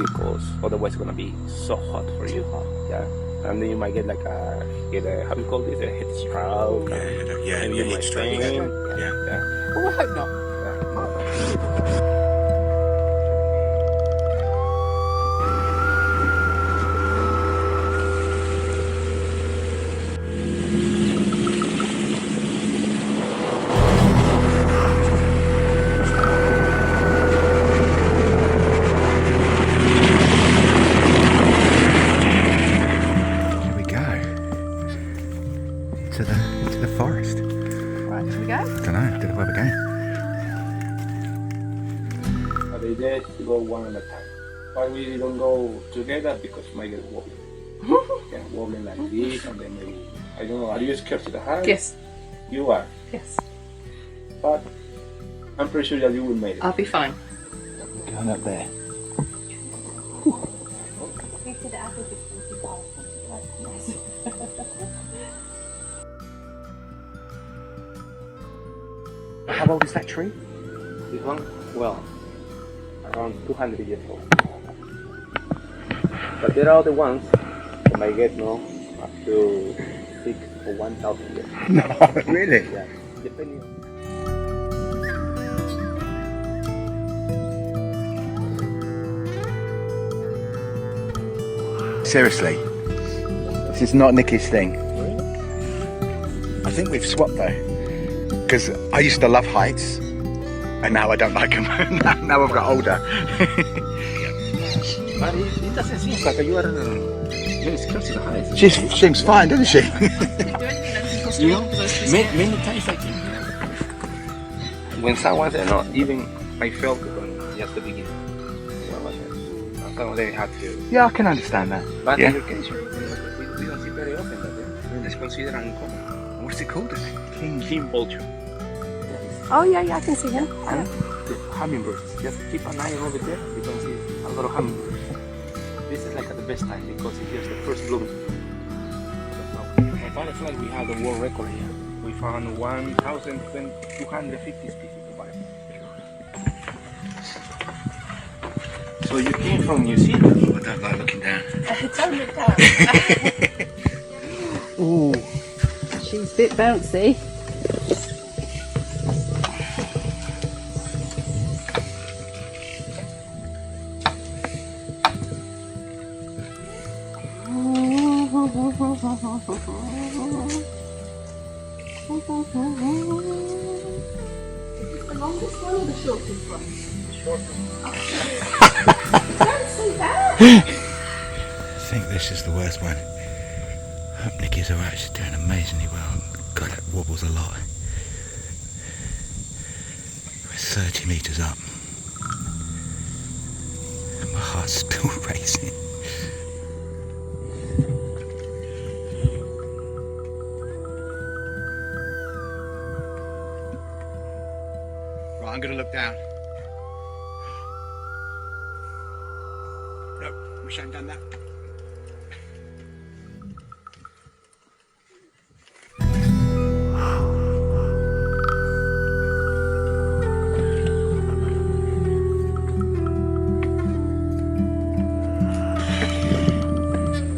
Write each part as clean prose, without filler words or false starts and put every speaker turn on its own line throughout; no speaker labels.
because otherwise it's gonna be so hot for you. Yeah, and then you might get like a how do you call this, a heat stroke?
Yeah,
Maybe you might faint. Yeah.
Well, I hope not.
Into the forest.
Right, should we go?
I don't know, don't know where we're going.
But the idea is to go one at a time. Why we don't go together? Because you might get wobbly. Yeah, wobbling like this, and then maybe, I don't know, are you scared to the height?
Yes.
You are?
Yes.
But I'm pretty sure that you will make it.
I'll be fine.
Going up there.
How old is that tree?
This one? Well, around 200 years old. But there are other ones that might get up to 6 or 1,000 years.
No, really?
Yeah, depending.
Seriously, this is not Nikki's thing. I think we've swapped though, because I used to love heights, and now I don't like them. Now I've got older.
But it doesn't seem like you are very scared to the heights.
She seems fine, doesn't she?
You know, many times I think, when someone said no, even I felt it on just the beginning. So they had to.
Yeah, I can understand that.
But
Yeah.
in your case, we don't see very often that. It's considered uncommon.
What's it called?
King vulture.
Oh yeah, I can see him.
And the hummingbirds. Just keep an eye over there. You can see a lot of hummingbirds. This is like at the best time because it's just the first bloom. For butterflies, we have the world record here. We found 1,250 species of butterflies. So you came from New Zealand?
I don't like looking down.
Don't look down. Ooh, she's a bit bouncy. The longest one or the shortest one?
The shortest.
Don't say that!
I think this is the worst one. I hope Nikki's alright, she's doing amazingly well. God, that wobbles a lot. We're 30 metres up. And my heart's still racing. Right, I'm going to look down. No, wish I hadn't done that.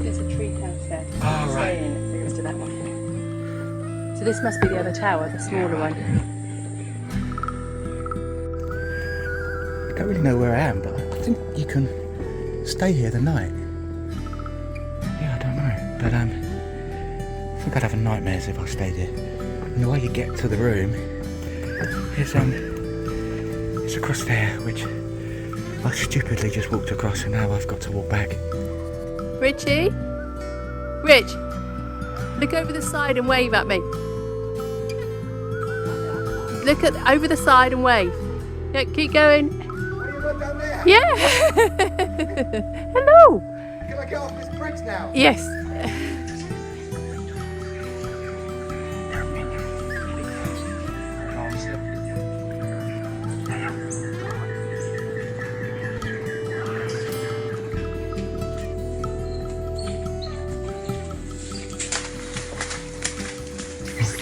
There's a tree house there.
Oh, right.
Next to that one. So this must be the other tower, the smaller one.
I don't really know where I am, but I think you can stay here the night. Yeah, I don't know, but I think I'd have nightmares if I stayed here. And the way you get to the room is it's across there, which I stupidly just walked across, and now I've got to walk back.
Richie? Rich, look over the side and wave at me. Look over the side and wave. Yeah, keep going. Yeah. Hello.
Can I get off this bridge now?
Yes.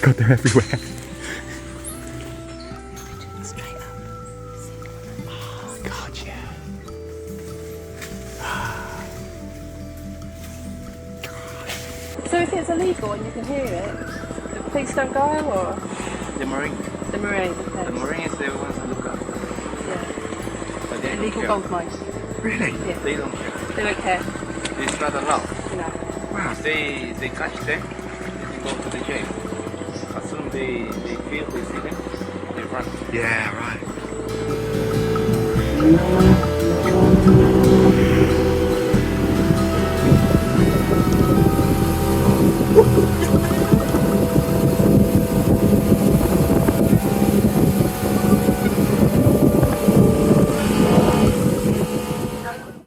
God, they're everywhere.
Straight up.
Oh, God, yeah.
So if it's illegal and you can hear it, the police don't go, or
The Marine.
the Marine? Okay.
The Marine is the ones that look after.
Yeah.
But they
Illegal
don't
gold mines.
Really?
Yeah.
care. They don't care.
They don't care.
It's not allowed.
No.
Wow.
If they catch them, they can go to the jail. As soon as they feel they see them, they run.
Yeah, right.